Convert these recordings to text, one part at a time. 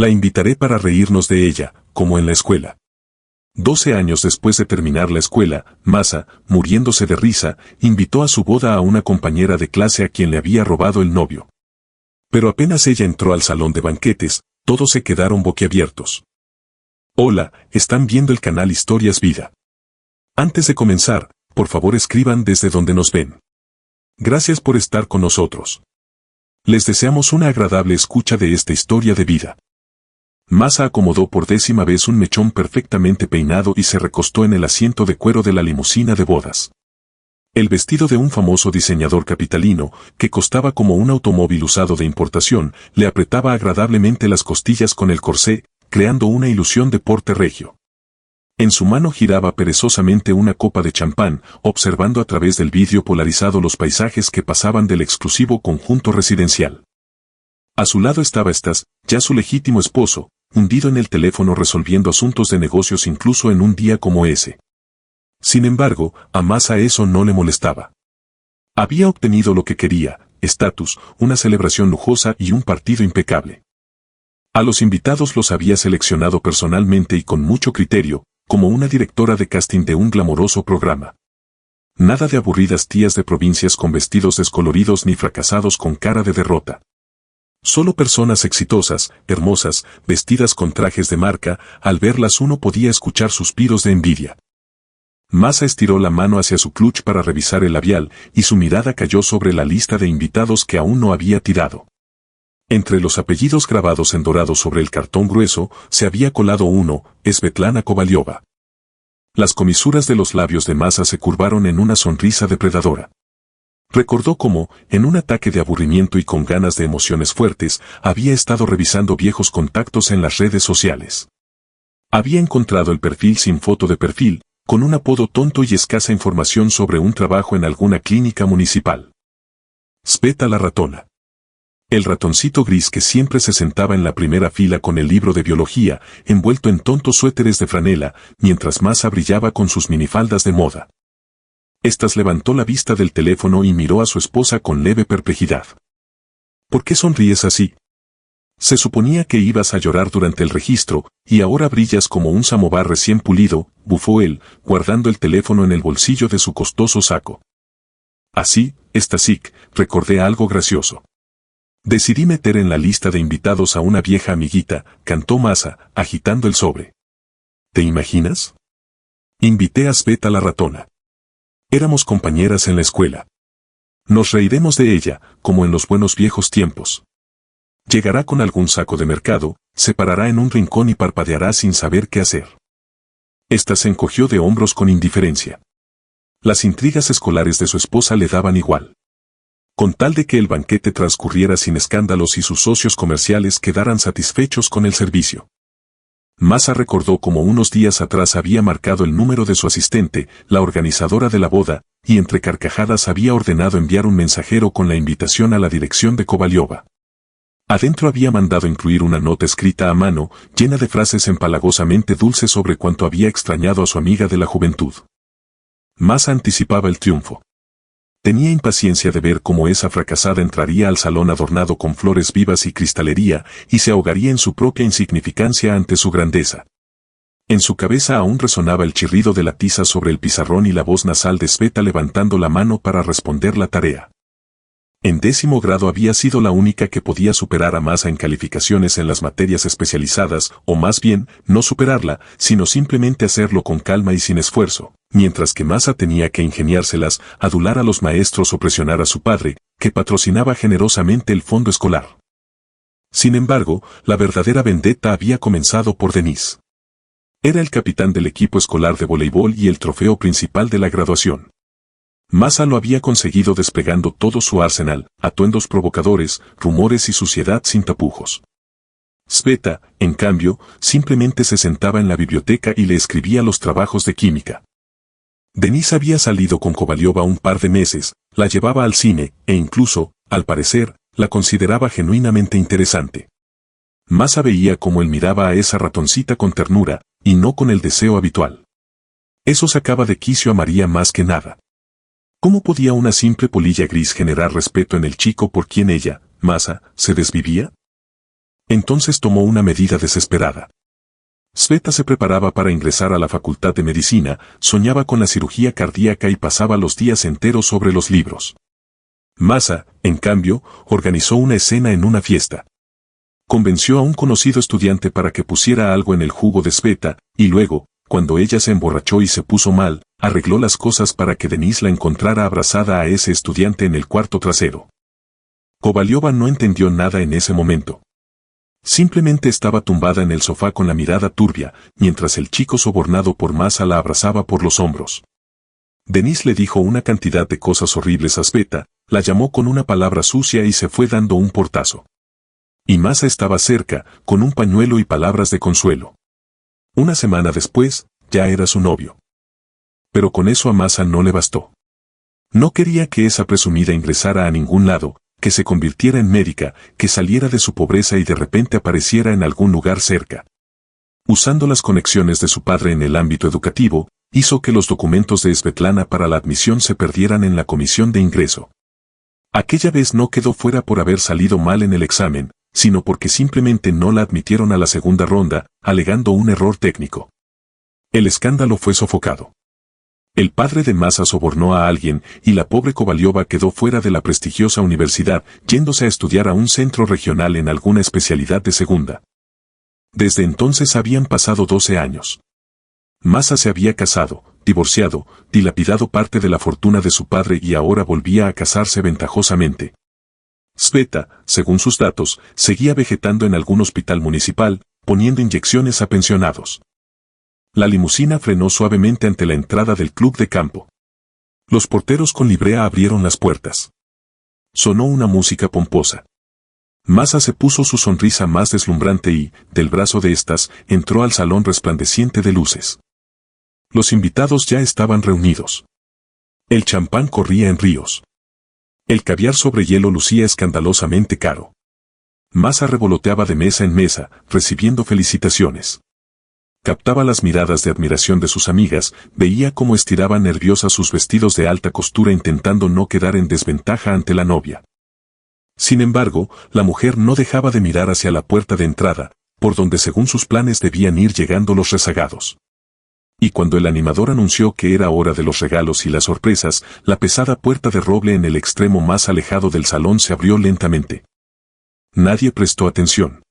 La invitaré para reírnos de ella, como en la escuela. 12 años después de terminar la escuela, Masa, muriéndose de risa, invitó a su boda a una compañera de clase a quien le había robado el novio. Pero apenas ella entró al salón de banquetes, todos se quedaron boquiabiertos. Hola, están viendo el canal Historias Vida. Antes de comenzar, por favor escriban desde donde nos ven. Gracias por estar con nosotros. Les deseamos una agradable escucha de esta historia de vida. Masa acomodó por 10ª vez un mechón perfectamente peinado y se recostó en el asiento de cuero de la limusina de bodas. El vestido de un famoso diseñador capitalino, que costaba como un automóvil usado de importación, le apretaba agradablemente las costillas con el corsé, creando una ilusión de porte regio. En su mano giraba perezosamente una copa de champán, observando a través del vidrio polarizado los paisajes que pasaban del exclusivo conjunto residencial. A su lado estaba ya su legítimo esposo, hundido en el teléfono resolviendo asuntos de negocios incluso en un día como ese. Sin embargo, a Masa eso no le molestaba. Había obtenido lo que quería, estatus, una celebración lujosa y un partido impecable. A los invitados los había seleccionado personalmente y con mucho criterio, como una directora de casting de un glamoroso programa. Nada de aburridas tías de provincias con vestidos descoloridos ni fracasados con cara de derrota. Solo personas exitosas, hermosas, vestidas con trajes de marca, al verlas uno podía escuchar suspiros de envidia. Masa estiró la mano hacia su clutch para revisar el labial, y su mirada cayó sobre la lista de invitados que aún no había tirado. Entre los apellidos grabados en dorado sobre el cartón grueso, se había colado uno, Svetlana Kovaliova. Las comisuras de los labios de Masa se curvaron en una sonrisa depredadora. Recordó cómo, en un ataque de aburrimiento y con ganas de emociones fuertes, había estado revisando viejos contactos en las redes sociales. Había encontrado el perfil sin foto de perfil, con un apodo tonto y escasa información sobre un trabajo en alguna clínica municipal. Sveta la ratona. El ratoncito gris que siempre se sentaba en la primera fila con el libro de biología, envuelto en tontos suéteres de franela, mientras Masa brillaba con sus minifaldas de moda. Levantó la vista del teléfono y miró a su esposa con leve perplejidad. ¿Por qué sonríes así? Se suponía que ibas a llorar durante el registro, y ahora brillas como un samovar recién pulido, bufó él, guardando el teléfono en el bolsillo de su costoso saco. Así, Stasik, recordé algo gracioso. Decidí meter en la lista de invitados a una vieja amiguita, cantó Masa, agitando el sobre. ¿Te imaginas? Invité a Sveta la ratona. Éramos compañeras en la escuela. Nos reiremos de ella, como en los buenos viejos tiempos. Llegará con algún saco de mercado, se parará en un rincón y parpadeará sin saber qué hacer. Se encogió de hombros con indiferencia. Las intrigas escolares de su esposa le daban igual. Con tal de que el banquete transcurriera sin escándalos y sus socios comerciales quedaran satisfechos con el servicio. Masa recordó cómo unos días atrás había marcado el número de su asistente, la organizadora de la boda, y entre carcajadas había ordenado enviar un mensajero con la invitación a la dirección de Kovaliova. Adentro había mandado incluir una nota escrita a mano, llena de frases empalagosamente dulces sobre cuánto había extrañado a su amiga de la juventud. Masa anticipaba el triunfo. Tenía impaciencia de ver cómo esa fracasada entraría al salón adornado con flores vivas y cristalería, y se ahogaría en su propia insignificancia ante su grandeza. En su cabeza aún resonaba el chirrido de la tiza sobre el pizarrón y la voz nasal de Sveta levantando la mano para responder la tarea. En 10º grado había sido la única que podía superar a Masa en calificaciones en las materias especializadas, o más bien, no superarla, sino simplemente hacerlo con calma y sin esfuerzo, mientras que Masa tenía que ingeniárselas, adular a los maestros o presionar a su padre, que patrocinaba generosamente el fondo escolar. Sin embargo, la verdadera vendetta había comenzado por Denis. Era el capitán del equipo escolar de voleibol y el trofeo principal de la graduación. Masa lo había conseguido desplegando todo su arsenal, atuendos provocadores, rumores y suciedad sin tapujos. Sveta, en cambio, simplemente se sentaba en la biblioteca y le escribía los trabajos de química. Denis había salido con Kovaliova un par de meses, la llevaba al cine, e incluso, al parecer, la consideraba genuinamente interesante. Masa veía cómo él miraba a esa ratoncita con ternura, y no con el deseo habitual. Eso sacaba de quicio a María más que nada. ¿Cómo podía una simple polilla gris generar respeto en el chico por quien ella, Masa, se desvivía? Entonces tomó una medida desesperada. Sveta se preparaba para ingresar a la Facultad de Medicina, soñaba con la cirugía cardíaca y pasaba los días enteros sobre los libros. Masa, en cambio, organizó una escena en una fiesta. Convenció a un conocido estudiante para que pusiera algo en el jugo de Sveta, y luego, cuando ella se emborrachó y se puso mal, arregló las cosas para que Denise la encontrara abrazada a ese estudiante en el cuarto trasero. Kovalyova no entendió nada en ese momento. Simplemente estaba tumbada en el sofá con la mirada turbia, mientras el chico sobornado por Masa la abrazaba por los hombros. Denise le dijo una cantidad de cosas horribles a Sveta, la llamó con una palabra sucia y se fue dando un portazo. Y Masa estaba cerca, con un pañuelo y palabras de consuelo. Una semana después, ya era su novio. Pero con eso a Masa no le bastó. No quería que esa presumida ingresara a ningún lado, que se convirtiera en médica, que saliera de su pobreza y de repente apareciera en algún lugar cerca. Usando las conexiones de su padre en el ámbito educativo, hizo que los documentos de Svetlana para la admisión se perdieran en la comisión de ingreso. Aquella vez no quedó fuera por haber salido mal en el examen, sino porque simplemente no la admitieron a la segunda ronda, alegando un error técnico. El escándalo fue sofocado. El padre de Masa sobornó a alguien y la pobre Kovalyova quedó fuera de la prestigiosa universidad, yéndose a estudiar a un centro regional en alguna especialidad de segunda. Desde entonces habían pasado 12 años. Masa se había casado, divorciado, dilapidado parte de la fortuna de su padre y ahora volvía a casarse ventajosamente. Sveta, según sus datos, seguía vegetando en algún hospital municipal, poniendo inyecciones a pensionados. La limusina frenó suavemente ante la entrada del club de campo. Los porteros con librea abrieron las puertas. Sonó una música pomposa. Masa se puso su sonrisa más deslumbrante y, del brazo de estas, entró al salón resplandeciente de luces. Los invitados ya estaban reunidos. El champán corría en ríos. El caviar sobre hielo lucía escandalosamente caro. Masa revoloteaba de mesa en mesa, recibiendo felicitaciones. Captaba las miradas de admiración de sus amigas, veía cómo estiraban nerviosas sus vestidos de alta costura intentando no quedar en desventaja ante la novia. Sin embargo, la mujer no dejaba de mirar hacia la puerta de entrada, por donde según sus planes debían ir llegando los rezagados. Y cuando el animador anunció que era hora de los regalos y las sorpresas, la pesada puerta de roble en el extremo más alejado del salón se abrió lentamente. Nadie prestó atención.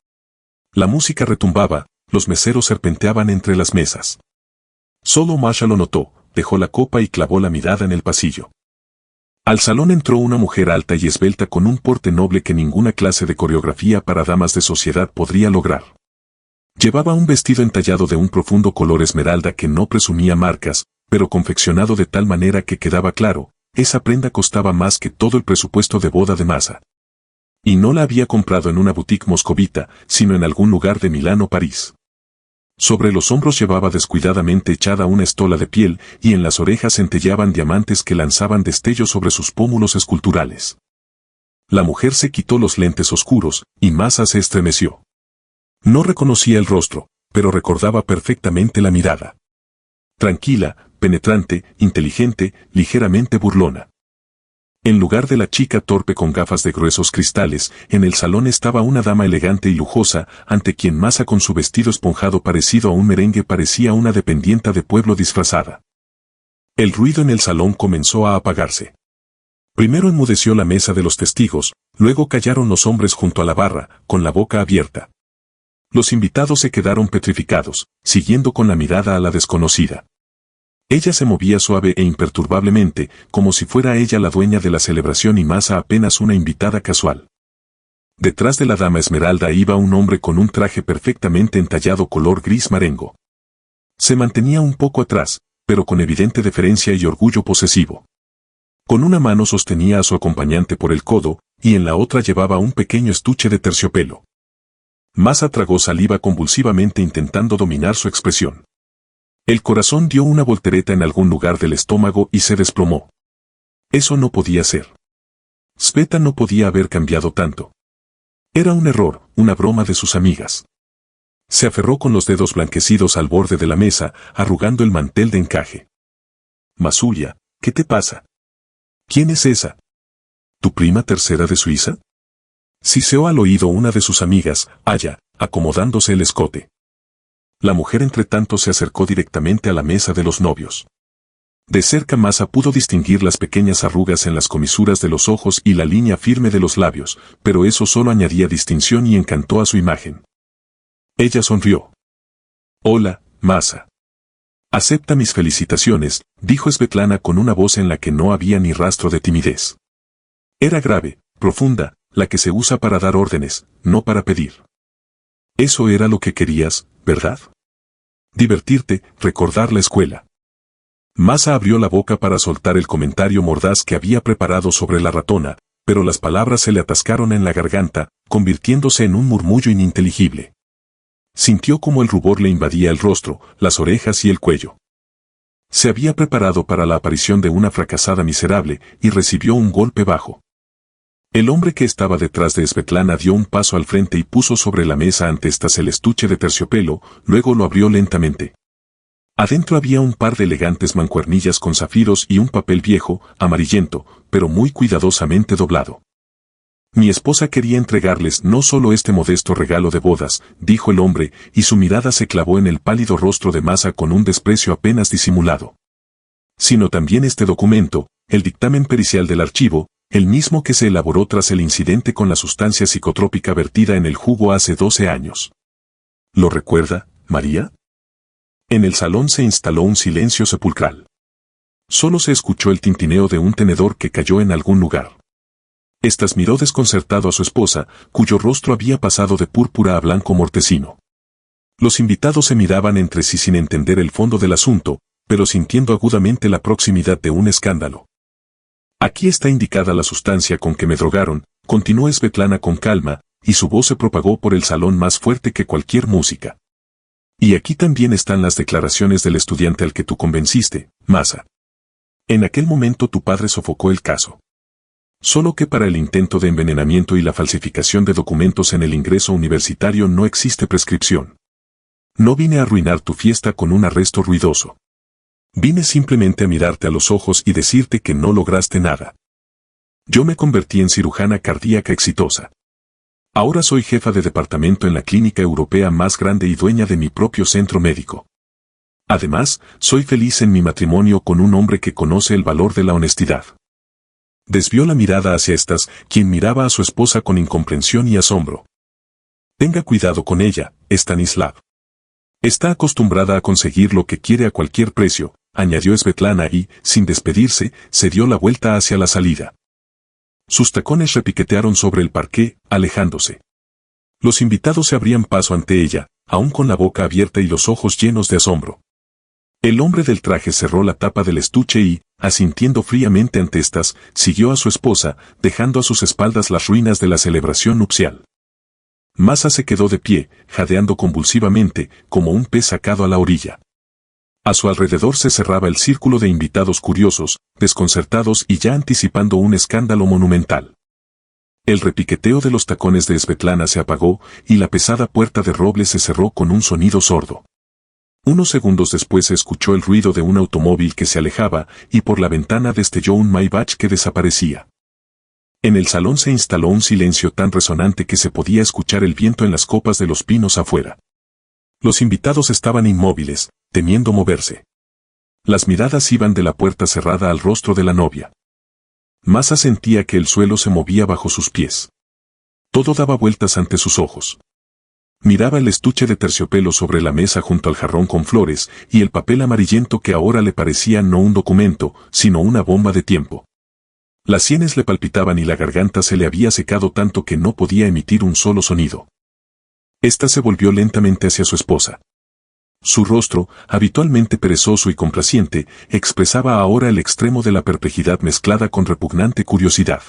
La música retumbaba, los meseros serpenteaban entre las mesas. Solo Masha lo notó, dejó la copa y clavó la mirada en el pasillo. Al salón entró una mujer alta y esbelta con un porte noble que ninguna clase de coreografía para damas de sociedad podría lograr. Llevaba un vestido entallado de un profundo color esmeralda que no presumía marcas, pero confeccionado de tal manera que quedaba claro, esa prenda costaba más que todo el presupuesto de boda de Masa. Y no la había comprado en una boutique moscovita, sino en algún lugar de Milán o París. Sobre los hombros llevaba descuidadamente echada una estola de piel y en las orejas centelleaban diamantes que lanzaban destellos sobre sus pómulos esculturales. La mujer se quitó los lentes oscuros y Masa se estremeció. No reconocía el rostro, pero recordaba perfectamente la mirada. Tranquila, penetrante, inteligente, ligeramente burlona. En lugar de la chica torpe con gafas de gruesos cristales, en el salón estaba una dama elegante y lujosa, ante quien Masa con su vestido esponjado parecido a un merengue parecía una dependienta de pueblo disfrazada. El ruido en el salón comenzó a apagarse. Primero enmudeció la mesa de los testigos, luego callaron los hombres junto a la barra, con la boca abierta. Los invitados se quedaron petrificados, siguiendo con la mirada a la desconocida. Ella se movía suave e imperturbablemente, como si fuera ella la dueña de la celebración y Masa apenas una invitada casual. Detrás de la dama esmeralda iba un hombre con un traje perfectamente entallado color gris marengo. Se mantenía un poco atrás, pero con evidente deferencia y orgullo posesivo. Con una mano sostenía a su acompañante por el codo, y en la otra llevaba un pequeño estuche de terciopelo. Masa tragó saliva convulsivamente intentando dominar su expresión. El corazón dio una voltereta en algún lugar del estómago y se desplomó. Eso no podía ser. Sveta no podía haber cambiado tanto. Era un error, una broma de sus amigas. Se aferró con los dedos blanquecidos al borde de la mesa, arrugando el mantel de encaje. Masulia, ¿qué te pasa? ¿Quién es esa? ¿Tu prima tercera de Suiza? Siseó al oído una de sus amigas, Aya, acomodándose el escote. La mujer entretanto se acercó directamente a la mesa de los novios. De cerca Masa pudo distinguir las pequeñas arrugas en las comisuras de los ojos y la línea firme de los labios, pero eso solo añadía distinción y encantó a su imagen. Ella sonrió. «Hola, Masa. Acepta mis felicitaciones», dijo Svetlana con una voz en la que no había ni rastro de timidez. Era grave, profunda, la que se usa para dar órdenes, no para pedir. Eso era lo que querías, ¿verdad? Divertirte, recordar la escuela. Masa abrió la boca para soltar el comentario mordaz que había preparado sobre la ratona, pero las palabras se le atascaron en la garganta, convirtiéndose en un murmullo ininteligible. Sintió como el rubor le invadía el rostro, las orejas y el cuello. Se había preparado para la aparición de una fracasada miserable y recibió un golpe bajo. El hombre que estaba detrás de Svetlana dio un paso al frente y puso sobre la mesa ante estas el estuche de terciopelo, luego lo abrió lentamente. Adentro había un par de elegantes mancuernillas con zafiros y un papel viejo, amarillento, pero muy cuidadosamente doblado. «Mi esposa quería entregarles no solo este modesto regalo de bodas», dijo el hombre, y su mirada se clavó en el pálido rostro de Masa con un desprecio apenas disimulado. «Sino también este documento, el dictamen pericial del archivo, el mismo que se elaboró tras el incidente con la sustancia psicotrópica vertida en el jugo hace 12 años. ¿Lo recuerda, María?» En el salón se instaló un silencio sepulcral. Solo se escuchó el tintineo de un tenedor que cayó en algún lugar. Estas miró desconcertado a su esposa, cuyo rostro había pasado de púrpura a blanco mortecino. Los invitados se miraban entre sí sin entender el fondo del asunto, pero sintiendo agudamente la proximidad de un escándalo. «Aquí está indicada la sustancia con que me drogaron», continuó Svetlana con calma, y su voz se propagó por el salón más fuerte que cualquier música. «Y aquí también están las declaraciones del estudiante al que tú convenciste, Masa. En aquel momento tu padre sofocó el caso. Solo que para el intento de envenenamiento y la falsificación de documentos en el ingreso universitario no existe prescripción. No vine a arruinar tu fiesta con un arresto ruidoso. Vine simplemente a mirarte a los ojos y decirte que no lograste nada. Yo me convertí en cirujana cardíaca exitosa. Ahora soy jefa de departamento en la clínica europea más grande y dueña de mi propio centro médico. Además, soy feliz en mi matrimonio con un hombre que conoce el valor de la honestidad». Desvió la mirada hacia estas, quien miraba a su esposa con incomprensión y asombro. «Tenga cuidado con ella, Stanislav. Está acostumbrada a conseguir lo que quiere a cualquier precio», añadió Svetlana y, sin despedirse, se dio la vuelta hacia la salida. Sus tacones repiquetearon sobre el parqué, alejándose. Los invitados se abrían paso ante ella, aún con la boca abierta y los ojos llenos de asombro. El hombre del traje cerró la tapa del estuche y, asintiendo fríamente ante estas, siguió a su esposa, dejando a sus espaldas las ruinas de la celebración nupcial. Masa se quedó de pie, jadeando convulsivamente, como un pez sacado a la orilla. A su alrededor se cerraba el círculo de invitados curiosos, desconcertados y ya anticipando un escándalo monumental. El repiqueteo de los tacones de Svetlana se apagó y la pesada puerta de roble se cerró con un sonido sordo. Unos segundos después se escuchó el ruido de un automóvil que se alejaba y por la ventana destelló un Maybach que desaparecía. En el salón se instaló un silencio tan resonante que se podía escuchar el viento en las copas de los pinos afuera. Los invitados estaban inmóviles, temiendo moverse. Las miradas iban de la puerta cerrada al rostro de la novia. Masa sentía que el suelo se movía bajo sus pies. Todo daba vueltas ante sus ojos. Miraba el estuche de terciopelo sobre la mesa junto al jarrón con flores y el papel amarillento que ahora le parecía no un documento, sino una bomba de tiempo. Las sienes le palpitaban y la garganta se le había secado tanto que no podía emitir un solo sonido. Esta se volvió lentamente hacia su esposa. Su rostro, habitualmente perezoso y complaciente, expresaba ahora el extremo de la perplejidad mezclada con repugnante curiosidad.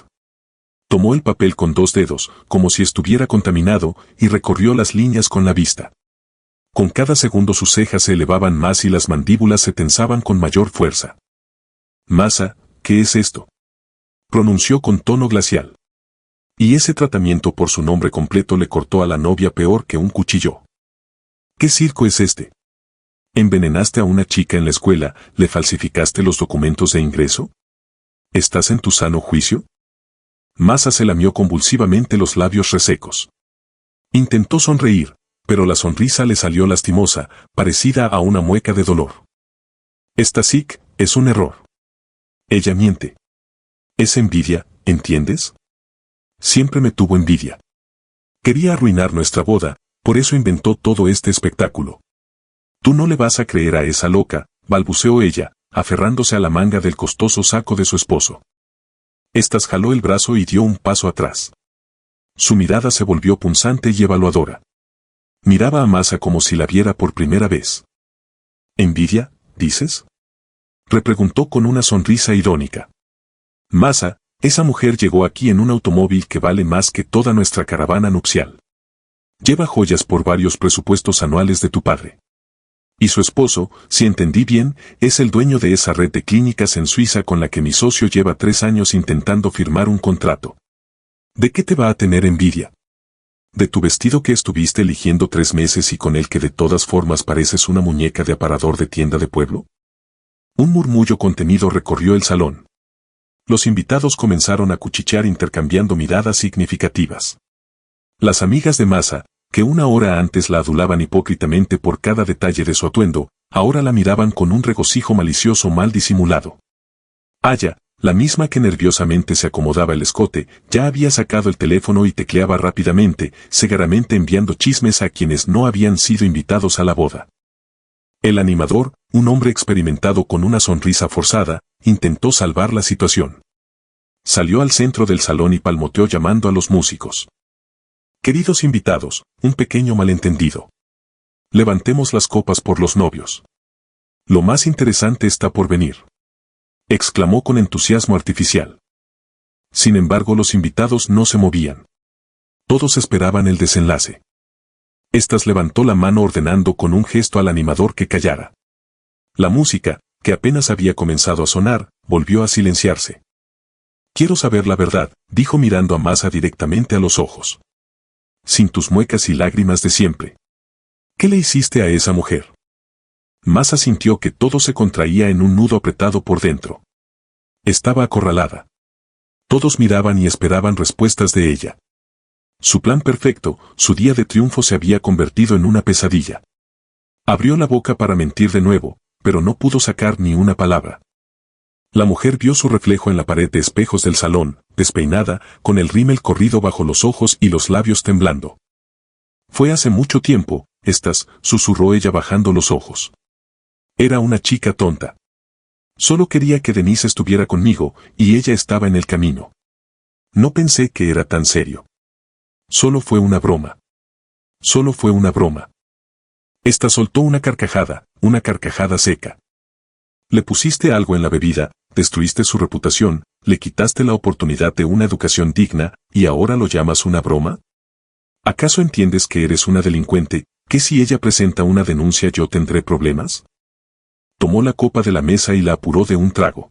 Tomó el papel con 2 dedos, como si estuviera contaminado, y recorrió las líneas con la vista. Con cada segundo sus cejas se elevaban más y las mandíbulas se tensaban con mayor fuerza. «Masa, ¿qué es esto?», pronunció con tono glacial. Y ese tratamiento por su nombre completo le cortó a la novia peor que un cuchillo. «¿Qué circo es este? ¿Envenenaste a una chica en la escuela, le falsificaste los documentos de ingreso? ¿Estás en tu sano juicio?». Masa se lamió convulsivamente los labios resecos. Intentó sonreír, pero la sonrisa le salió lastimosa, parecida a una mueca de dolor. Stasik, es un error. Ella miente. Es envidia, ¿entiendes? Siempre me tuvo envidia. Quería arruinar nuestra boda, por eso inventó todo este espectáculo. Tú no le vas a creer a esa loca, balbuceó ella, aferrándose a la manga del costoso saco de su esposo. Estas jaló el brazo y dio un paso atrás. Su mirada se volvió punzante y evaluadora. Miraba a Masa como si la viera por primera vez. ¿Envidia, dices? Repreguntó con una sonrisa irónica. Masa, esa mujer llegó aquí en un automóvil que vale más que toda nuestra caravana nupcial. Lleva joyas por varios presupuestos anuales de tu padre. Y su esposo, si entendí bien, es el dueño de esa red de clínicas en Suiza con la que mi socio lleva 3 años intentando firmar un contrato. ¿De qué te va a tener envidia? ¿De tu vestido que estuviste eligiendo 3 meses y con el que de todas formas pareces una muñeca de aparador de tienda de pueblo? Un murmullo contenido recorrió el salón. Los invitados comenzaron a cuchichear intercambiando miradas significativas. Las amigas de Masa, que una hora antes la adulaban hipócritamente por cada detalle de su atuendo, ahora la miraban con un regocijo malicioso mal disimulado. Aya, la misma que nerviosamente se acomodaba el escote, ya había sacado el teléfono y tecleaba rápidamente, cegaramente enviando chismes a quienes no habían sido invitados a la boda. El animador, un hombre experimentado con una sonrisa forzada, intentó salvar la situación. Salió al centro del salón y palmoteó llamando a los músicos. Queridos invitados, un pequeño malentendido. Levantemos las copas por los novios. Lo más interesante está por venir. Exclamó con entusiasmo artificial. Sin embargo, los invitados no se movían. Todos esperaban el desenlace. Estas levantó la mano ordenando con un gesto al animador que callara. La música, que apenas había comenzado a sonar, volvió a silenciarse. Quiero saber la verdad, dijo mirando a Masa directamente a los ojos. Sin tus muecas y lágrimas de siempre. ¿Qué le hiciste a esa mujer? Masa sintió que todo se contraía en un nudo apretado por dentro. Estaba acorralada. Todos miraban y esperaban respuestas de ella. Su plan perfecto, su día de triunfo se había convertido en una pesadilla. Abrió la boca para mentir de nuevo, pero no pudo sacar ni una palabra. La mujer vio su reflejo en la pared de espejos del salón, despeinada, con el rímel corrido bajo los ojos y los labios temblando. Fue hace mucho tiempo, susurró ella bajando los ojos. Era una chica tonta. Solo quería que Denise estuviera conmigo, y ella estaba en el camino. No pensé que era tan serio. Solo fue una broma. Solo fue una broma. Esta soltó una carcajada seca. Le pusiste algo en la bebida, destruiste su reputación, le quitaste la oportunidad de una educación digna, ¿y ahora lo llamas una broma? ¿Acaso entiendes que eres una delincuente, que si ella presenta una denuncia yo tendré problemas? Tomó la copa de la mesa y la apuró de un trago.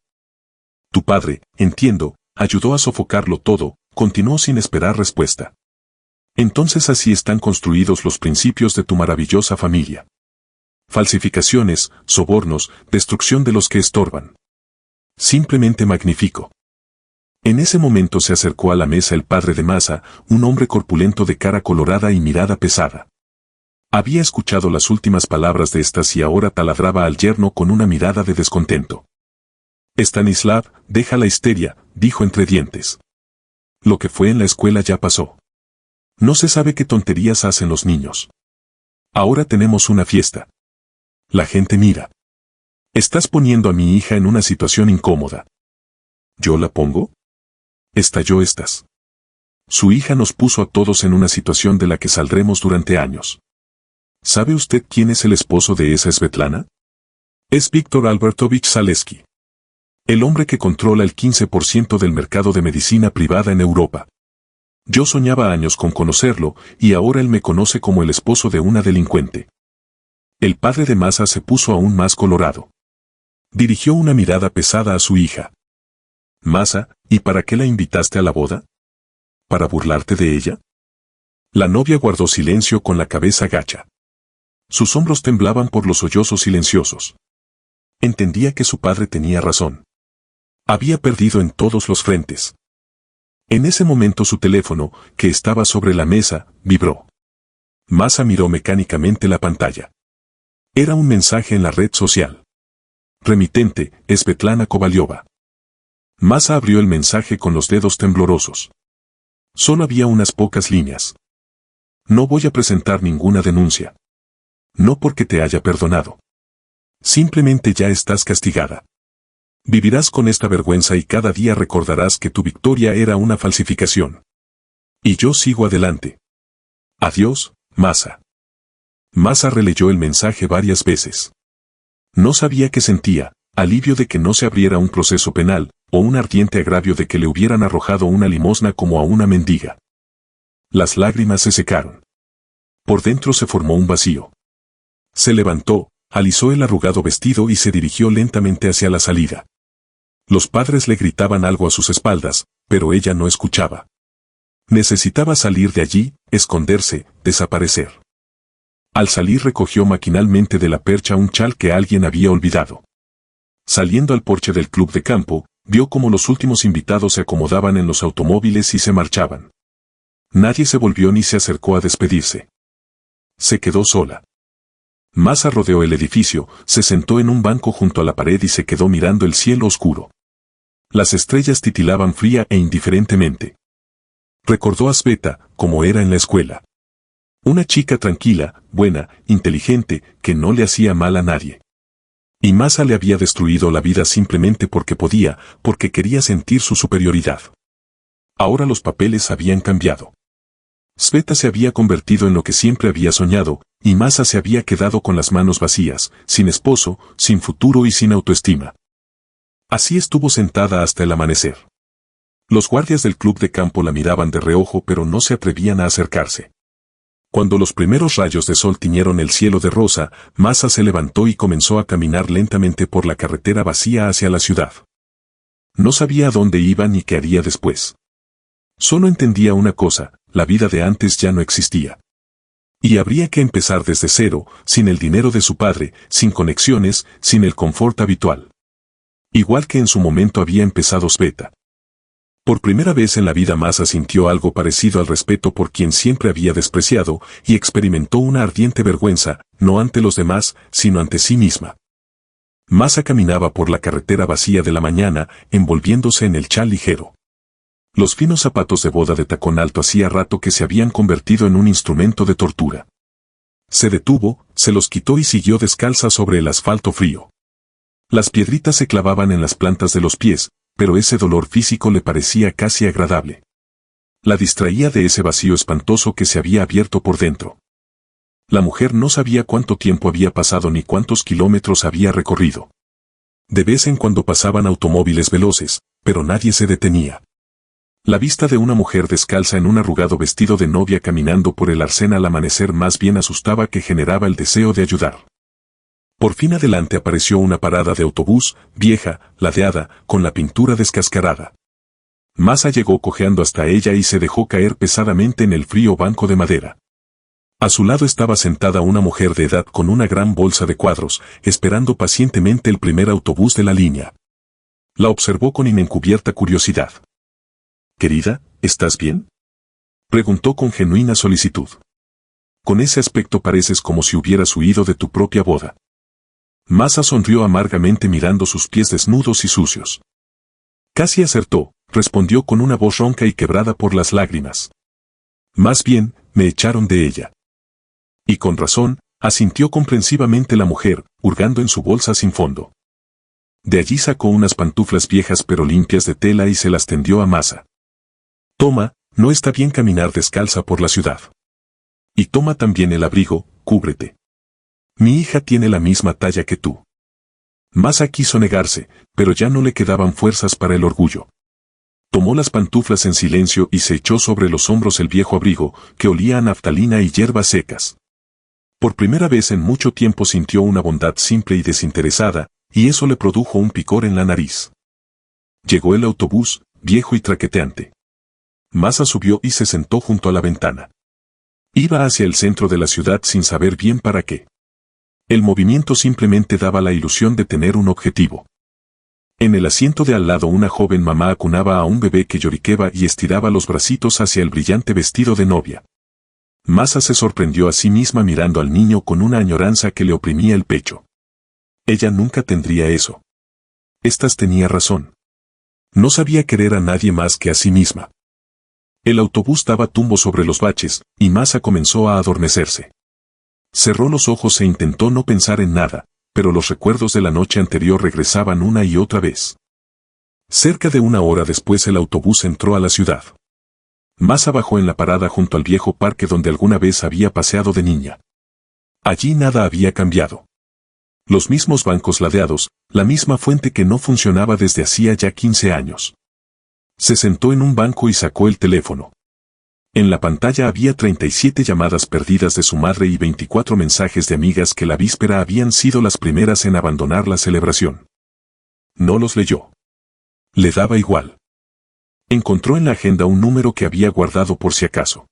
Tu padre, entiendo, ayudó a sofocarlo todo, continuó sin esperar respuesta. Entonces así están construidos los principios de tu maravillosa familia. Falsificaciones, sobornos, destrucción de los que estorban. Simplemente magnífico. En ese momento se acercó a la mesa el padre de Masa, un hombre corpulento de cara colorada y mirada pesada. Había escuchado las últimas palabras de estas y ahora taladraba al yerno con una mirada de descontento. Stanislav, deja la histeria, dijo entre dientes. Lo que fue en la escuela ya pasó. No se sabe qué tonterías hacen los niños. Ahora tenemos una fiesta. La gente mira. Estás poniendo a mi hija en una situación incómoda. ¿Yo la pongo? Estalló estas. Su hija nos puso a todos en una situación de la que saldremos durante años. ¿Sabe usted quién es el esposo de esa Svetlana? Es Víctor Albertovich Zaleski. El hombre que controla el 15% del mercado de medicina privada en Europa. Yo soñaba años con conocerlo, y ahora él me conoce como el esposo de una delincuente. El padre de Masa se puso aún más colorado. Dirigió una mirada pesada a su hija. Masa, ¿y para qué la invitaste a la boda? ¿Para burlarte de ella? La novia guardó silencio con la cabeza gacha. Sus hombros temblaban por los sollozos silenciosos. Entendía que su padre tenía razón. Había perdido en todos los frentes. En ese momento su teléfono, que estaba sobre la mesa, vibró. Masa miró mecánicamente la pantalla. Era un mensaje en la red social. Remitente, Svetlana Kovaliova. Masa abrió el mensaje con los dedos temblorosos. Solo había unas pocas líneas. No voy a presentar ninguna denuncia. No porque te haya perdonado. Simplemente ya estás castigada. Vivirás con esta vergüenza y cada día recordarás que tu victoria era una falsificación. Y yo sigo adelante. Adiós, Masa. Masa releyó el mensaje varias veces. No sabía qué sentía, alivio de que no se abriera un proceso penal, o un ardiente agravio de que le hubieran arrojado una limosna como a una mendiga. Las lágrimas se secaron. Por dentro se formó un vacío. Se levantó, alisó el arrugado vestido y se dirigió lentamente hacia la salida. Los padres le gritaban algo a sus espaldas, pero ella no escuchaba. Necesitaba salir de allí, esconderse, desaparecer. Al salir recogió maquinalmente de la percha un chal que alguien había olvidado. Saliendo al porche del club de campo, vio cómo los últimos invitados se acomodaban en los automóviles y se marchaban. Nadie se volvió ni se acercó a despedirse. Se quedó sola. Masa rodeó el edificio, se sentó en un banco junto a la pared y se quedó mirando el cielo oscuro. Las estrellas titilaban fría e indiferentemente. Recordó a Sveta, como era en la escuela. Una chica tranquila, buena, inteligente, que no le hacía mal a nadie. Y Masa le había destruido la vida simplemente porque podía, porque quería sentir su superioridad. Ahora los papeles habían cambiado. Sveta se había convertido en lo que siempre había soñado, y Masa se había quedado con las manos vacías, sin esposo, sin futuro y sin autoestima. Así estuvo sentada hasta el amanecer. Los guardias del club de campo la miraban de reojo pero no se atrevían a acercarse. Cuando los primeros rayos de sol tiñeron el cielo de rosa, Masa se levantó y comenzó a caminar lentamente por la carretera vacía hacia la ciudad. No sabía a dónde iba ni qué haría después. Solo entendía una cosa, la vida de antes ya no existía. Y habría que empezar desde cero, sin el dinero de su padre, sin conexiones, sin el confort habitual. Igual que en su momento había empezado Sveta. Por primera vez en la vida Masa sintió algo parecido al respeto por quien siempre había despreciado, y experimentó una ardiente vergüenza, no ante los demás, sino ante sí misma. Masa caminaba por la carretera vacía de la mañana, envolviéndose en el chal ligero. Los finos zapatos de boda de tacón alto hacía rato que se habían convertido en un instrumento de tortura. Se detuvo, se los quitó y siguió descalza sobre el asfalto frío. Las piedritas se clavaban en las plantas de los pies, pero ese dolor físico le parecía casi agradable. La distraía de ese vacío espantoso que se había abierto por dentro. La mujer no sabía cuánto tiempo había pasado ni cuántos kilómetros había recorrido. De vez en cuando pasaban automóviles veloces, pero nadie se detenía. La vista de una mujer descalza en un arrugado vestido de novia caminando por el arcén al amanecer más bien asustaba que generaba el deseo de ayudar. Por fin adelante apareció una parada de autobús, vieja, ladeada, con la pintura descascarada. Masa llegó cojeando hasta ella y se dejó caer pesadamente en el frío banco de madera. A su lado estaba sentada una mujer de edad con una gran bolsa de cuadros, esperando pacientemente el primer autobús de la línea. La observó con inencubierta curiosidad. «Querida, ¿estás bien?», preguntó con genuina solicitud. «Con ese aspecto pareces como si hubieras huido de tu propia boda». Masa sonrió amargamente mirando sus pies desnudos y sucios. «Casi acertó», respondió con una voz ronca y quebrada por las lágrimas. «Más bien, me echaron de ella». Y con razón, asintió comprensivamente la mujer, hurgando en su bolsa sin fondo. De allí sacó unas pantuflas viejas pero limpias de tela y se las tendió a Masa. «Toma, no está bien caminar descalza por la ciudad. Y toma también el abrigo, cúbrete. Mi hija tiene la misma talla que tú». Masa quiso negarse, pero ya no le quedaban fuerzas para el orgullo. Tomó las pantuflas en silencio y se echó sobre los hombros el viejo abrigo, que olía a naftalina y hierbas secas. Por primera vez en mucho tiempo sintió una bondad simple y desinteresada, y eso le produjo un picor en la nariz. Llegó el autobús, viejo y traqueteante. Masa subió y se sentó junto a la ventana. Iba hacia el centro de la ciudad sin saber bien para qué. El movimiento simplemente daba la ilusión de tener un objetivo. En el asiento de al lado una joven mamá acunaba a un bebé que lloriqueaba y estiraba los bracitos hacia el brillante vestido de novia. Masa se sorprendió a sí misma mirando al niño con una añoranza que le oprimía el pecho. Ella nunca tendría eso. Estas tenía razón. No sabía querer a nadie más que a sí misma. El autobús daba tumbo sobre los baches, y Masa comenzó a adormecerse. Cerró los ojos e intentó no pensar en nada, pero los recuerdos de la noche anterior regresaban una y otra vez. Cerca de una hora después el autobús entró a la ciudad. Masa bajó en la parada junto al viejo parque donde alguna vez había paseado de niña. Allí nada había cambiado. Los mismos bancos ladeados, la misma fuente que no funcionaba desde hacía ya 15 años. Se sentó en un banco y sacó el teléfono. En la pantalla había 37 llamadas perdidas de su madre y 24 mensajes de amigas que la víspera habían sido las primeras en abandonar la celebración. No los leyó. Le daba igual. Encontró en la agenda un número que había guardado por si acaso.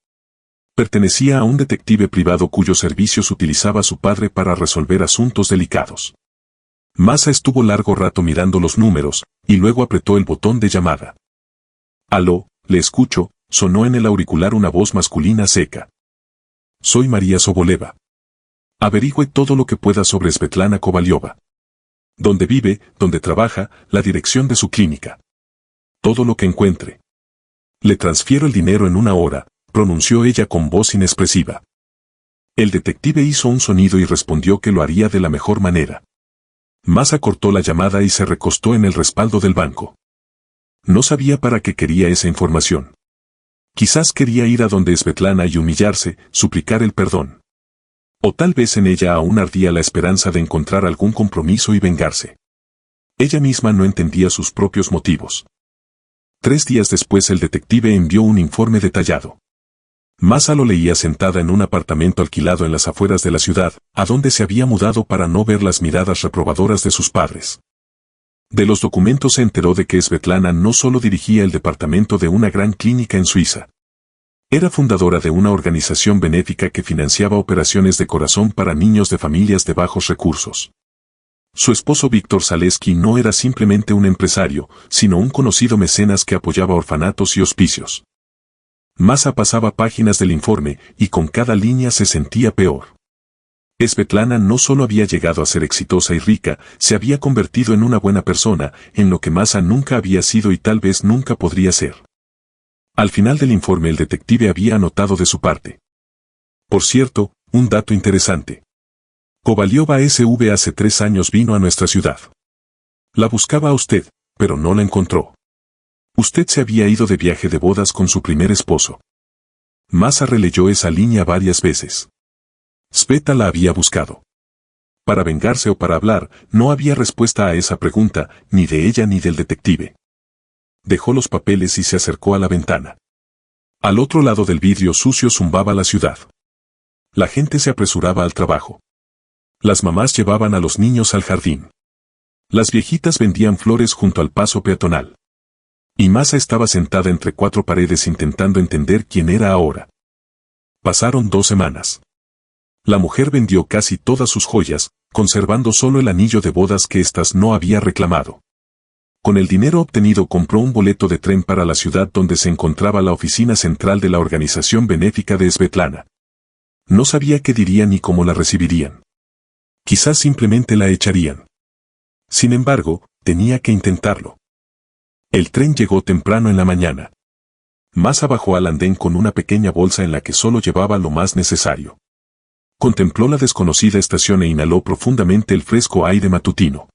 Pertenecía a un detective privado cuyos servicios utilizaba su padre para resolver asuntos delicados. Masa estuvo largo rato mirando los números, y luego apretó el botón de llamada. «Aló, le escucho», sonó en el auricular una voz masculina seca. «Soy María Soboleva. Averigüe todo lo que pueda sobre Svetlana Kovaliova. Dónde vive, dónde trabaja, la dirección de su clínica. Todo lo que encuentre. Le transfiero el dinero en una hora», pronunció ella con voz inexpresiva. El detective hizo un sonido y respondió que lo haría de la mejor manera. Masa cortó la llamada y se recostó en el respaldo del banco. No sabía para qué quería esa información. Quizás quería ir a donde Svetlana y humillarse, suplicar el perdón. O tal vez en ella aún ardía la esperanza de encontrar algún compromiso y vengarse. Ella misma no entendía sus propios motivos. 3 días después el detective envió un informe detallado. Masa lo leía sentada en un apartamento alquilado en las afueras de la ciudad, a donde se había mudado para no ver las miradas reprobadoras de sus padres. De los documentos se enteró de que Svetlana no solo dirigía el departamento de una gran clínica en Suiza. Era fundadora de una organización benéfica que financiaba operaciones de corazón para niños de familias de bajos recursos. Su esposo Víctor Zaleski no era simplemente un empresario, sino un conocido mecenas que apoyaba orfanatos y hospicios. Masa pasaba páginas del informe y con cada línea se sentía peor. Svetlana no solo había llegado a ser exitosa y rica, se había convertido en una buena persona, en lo que Masa nunca había sido y tal vez nunca podría ser. Al final del informe el detective había anotado de su parte. Por cierto, un dato interesante. Kovaliova SV hace 3 años vino a nuestra ciudad. La buscaba a usted, pero no la encontró. Usted se había ido de viaje de bodas con su primer esposo. Masa releyó esa línea varias veces. Sveta la había buscado. Para vengarse o para hablar, no había respuesta a esa pregunta, ni de ella ni del detective. Dejó los papeles y se acercó a la ventana. Al otro lado del vidrio sucio zumbaba la ciudad. La gente se apresuraba al trabajo. Las mamás llevaban a los niños al jardín. Las viejitas vendían flores junto al paso peatonal. Y Masa estaba sentada entre 4 paredes intentando entender quién era ahora. Pasaron 2 semanas. La mujer vendió casi todas sus joyas, conservando solo el anillo de bodas que éstas no había reclamado. Con el dinero obtenido compró un boleto de tren para la ciudad donde se encontraba la oficina central de la organización benéfica de Svetlana. No sabía qué dirían ni cómo la recibirían. Quizás simplemente la echarían. Sin embargo, tenía que intentarlo. El tren llegó temprano en la mañana. Masa bajó al andén con una pequeña bolsa en la que solo llevaba lo más necesario. Contempló la desconocida estación e inhaló profundamente el fresco aire matutino.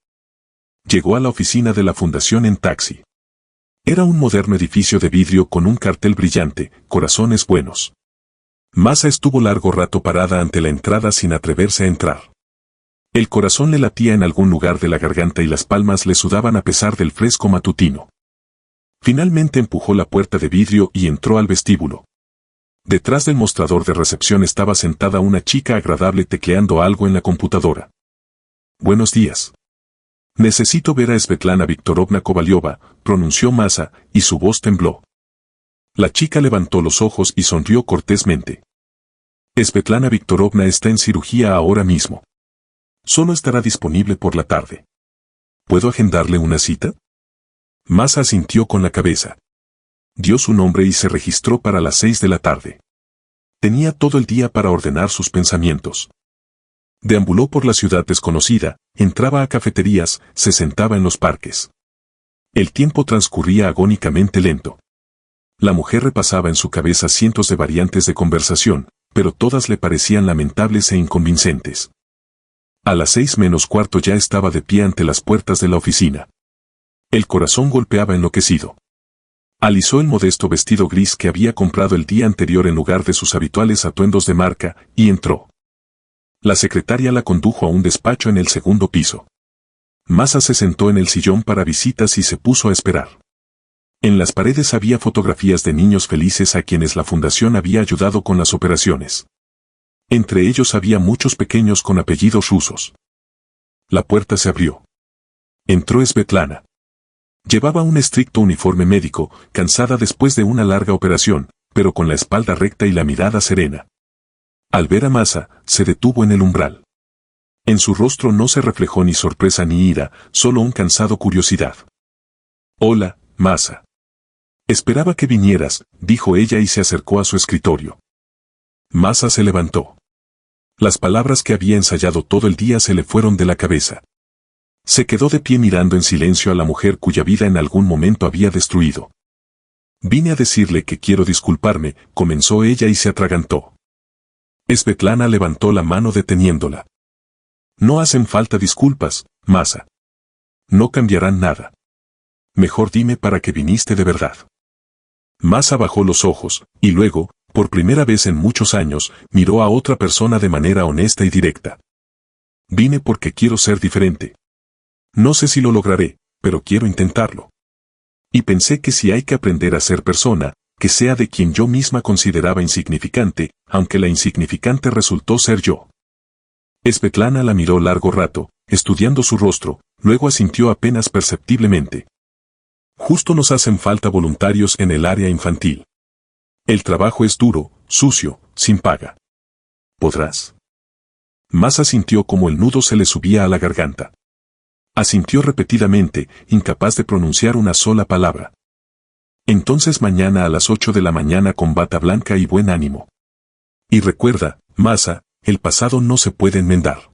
Llegó a la oficina de la fundación en taxi. Era un moderno edificio de vidrio con un cartel brillante, corazones buenos. Masa estuvo largo rato parada ante la entrada sin atreverse a entrar. El corazón le latía en algún lugar de la garganta y las palmas le sudaban a pesar del fresco matutino. Finalmente empujó la puerta de vidrio y entró al vestíbulo. Detrás del mostrador de recepción estaba sentada una chica agradable tecleando algo en la computadora. «Buenos días. Necesito ver a Svetlana Viktorovna Kovaliova», pronunció Masa, y su voz tembló. La chica levantó los ojos y sonrió cortésmente. «Svetlana Viktorovna está en cirugía ahora mismo. Solo estará disponible por la tarde. ¿Puedo agendarle una cita?». Masa asintió con la cabeza. Dio su nombre y se registró para las 6 de la tarde. Tenía todo el día para ordenar sus pensamientos. Deambuló por la ciudad desconocida, entraba a cafeterías, se sentaba en los parques. El tiempo transcurría agónicamente lento. La mujer repasaba en su cabeza cientos de variantes de conversación, pero todas le parecían lamentables e inconvincentes. A las 6 menos cuarto ya estaba de pie ante las puertas de la oficina. El corazón golpeaba enloquecido. Alisó el modesto vestido gris que había comprado el día anterior en lugar de sus habituales atuendos de marca, y entró. La secretaria la condujo a un despacho en el segundo piso. Masa se sentó en el sillón para visitas y se puso a esperar. En las paredes había fotografías de niños felices a quienes la fundación había ayudado con las operaciones. Entre ellos había muchos pequeños con apellidos rusos. La puerta se abrió. Entró Svetlana. Llevaba un estricto uniforme médico, cansada después de una larga operación, pero con la espalda recta y la mirada serena. Al ver a Masa, se detuvo en el umbral. En su rostro no se reflejó ni sorpresa ni ira, solo un cansado curiosidad. «Hola, Masa. Esperaba que vinieras», dijo ella y se acercó a su escritorio. Masa se levantó. Las palabras que había ensayado todo el día se le fueron de la cabeza. Se quedó de pie mirando en silencio a la mujer cuya vida en algún momento había destruido. «Vine a decirle que quiero disculparme», comenzó ella y se atragantó. Svetlana levantó la mano deteniéndola. «No hacen falta disculpas, Masa. No cambiarán nada. Mejor dime para qué viniste de verdad». Masa bajó los ojos, y luego, por primera vez en muchos años, miró a otra persona de manera honesta y directa. «Vine porque quiero ser diferente. No sé si lo lograré, pero quiero intentarlo. Y pensé que si hay que aprender a ser persona, que sea de quien yo misma consideraba insignificante, aunque la insignificante resultó ser yo». Svetlana la miró largo rato, estudiando su rostro, luego asintió apenas perceptiblemente. «Justo nos hacen falta voluntarios en el área infantil. El trabajo es duro, sucio, sin paga. ¿Podrás?». Masa sintió como el nudo se le subía a la garganta. Asintió repetidamente, incapaz de pronunciar una sola palabra. «Entonces mañana a las 8 de la mañana con bata blanca y buen ánimo. Y recuerda, Masa, el pasado no se puede enmendar.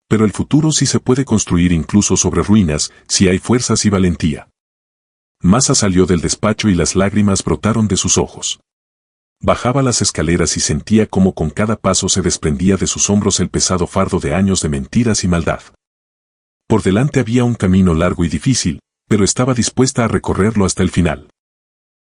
Pero el futuro sí se puede construir incluso sobre ruinas, si hay fuerzas y valentía». Masa salió del despacho y las lágrimas brotaron de sus ojos. Bajaba las escaleras y sentía cómo con cada paso se desprendía de sus hombros el pesado fardo de años de mentiras y maldad. Por delante había un camino largo y difícil, pero estaba dispuesta a recorrerlo hasta el final.